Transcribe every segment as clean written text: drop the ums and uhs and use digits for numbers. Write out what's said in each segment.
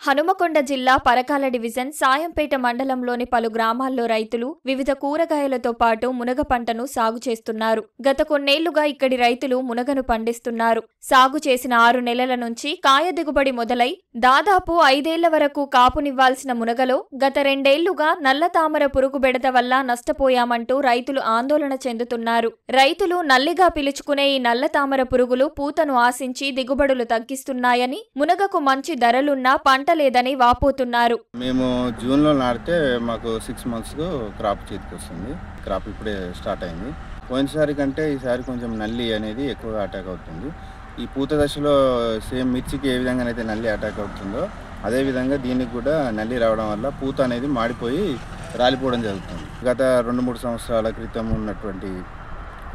హనుమకొండ జిల్లా పరకాల డివిజన్ సాయంపేట మండలంలోని పలు గ్రామాల్లో రైతులు వివిధ కూరగాయలతో పాటు మునగ పంటను సాగు చేస్తున్నారు. గత కొన్నేళ్లుగా ఇక్కడి రైతులు మునగను పండిస్తున్నారు. సాగు చేసిన 6 నెలల నుంచి కాయ దిగుబడి మొదలై దాదాపు 5 ఏళ్ల వరకు కాపునివ్వాల్సిన మునగలో గత 2 ఏళ్లుగా నల్ల తామర పురుగు బెడద వల్ల నష్టపోయామంటూ రైతులు ఆందోళన చెందుతున్నారు. రైతులు నల్లిగా పిలుచుకునే ఈ నల్ల తామర పురుగులు పూతను ఆశించి దిగుబడులు తగ్గిస్తున్నాయని, మునగకు మంచి ధరలున్నా పంట లేదని వాపోతున్నారు. మేము జూన్ లో నాటితే మాకు 6 months క్రాప్ చేతికి వస్తుంది. క్రాప్ ఇప్పుడే స్టార్ట్ అయింది. పోయినసారి కంటే ఈసారి కొంచెం నల్లి అనేది ఎక్కువగా అటాక్ అవుతుంది. ఈ పూత దశలో సేమ్ మిర్చికి ఏ విధంగానైతే నల్లి అటాక్ అవుతుందో అదే విధంగా దీనికి కూడా నల్లి రావడం వల్ల పూత అనేది మాడిపోయి రాలిపోవడం జరుగుతుంది. గత 2-3 సంవత్సరాల క్రితం ఉన్నటువంటి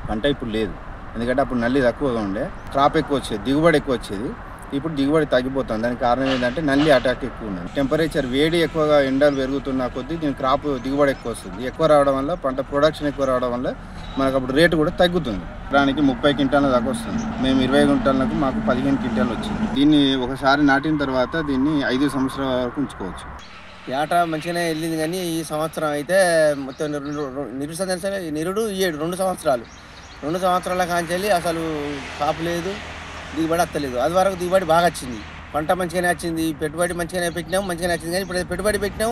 పంట ఇప్పుడు లేదు. ఎందుకంటే అప్పుడు నల్లి తక్కువగా ఉండే, క్రాప్ ఎక్కువ వచ్చేది, దిగుబడి ఎక్కువ వచ్చేది. ఇప్పుడు దిగుబడి తగ్గిపోతుంది. దానికి కారణం ఏంటంటే నల్లి అటాక్ ఎక్కువ ఉన్నది. టెంపరేచర్ వేడి ఎక్కువగా, ఎండలు పెరుగుతున్న కొద్దీ దీని క్రాప్ దిగుబడి ఎక్కువ వస్తుంది. ఎక్కువ రావడం వల్ల పంట ప్రొడక్షన్ ఎక్కువ రావడం వల్ల మనకు అప్పుడు రేటు కూడా తగ్గుతుంది. దానికి 30 క్వింటాల దాకా వస్తుంది. మేము 20 క్వింటాలకు మాకు 15 క్వింటాలు వచ్చింది. దీన్ని ఒకసారి నాటిన తర్వాత దీన్ని 5 సంవత్సరాల వరకు ఉంచుకోవచ్చు. ఏట మంచిగానే వెళ్ళింది, కానీ ఈ సంవత్సరం అయితే మొత్తం నిరుడు 2 సంవత్సరాలు 2 సంవత్సరాల కాంచెల్లి అసలు కాపు లేదు, దిగుబడి అత్తలేదు. అది వరకు దిగుబడి బాగా వచ్చింది, పంట మంచిగానే వచ్చింది, పెట్టుబడి మంచిగానే పెట్టినాం, మంచిగానే వచ్చింది. కానీ ఇప్పుడు పెట్టుబడి పెట్టినాం,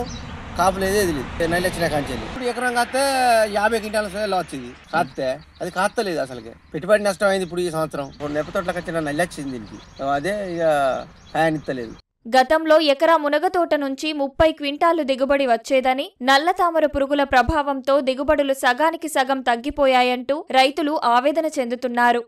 కాపు లేదు, ఏది లేదు. నల్లి వచ్చిన కాంచెల్లి ఇప్పుడు ఎకరం కాస్తే 50 క్వింటాల వచ్చింది. కాస్తే అది కాస్తలేదు, అసలుకి పెట్టుబడి నష్టం అయింది. ఇప్పుడు ఈ సంవత్సరం మిరప తోటలకు వచ్చిన నల్లి వచ్చింది దీనికి, అదే ఇక ప్రయాణిస్తలేదు. గతంలో ఎకరా మునగ తోట నుంచి 30 క్వింటాలు దిగుబడి వచ్చేదని, నల్ల తామర పురుగుల ప్రభావంతో దిగుబడులు సగానికి సగం తగ్గిపోయాయంటూ రైతులు ఆవేదన చెందుతున్నారు.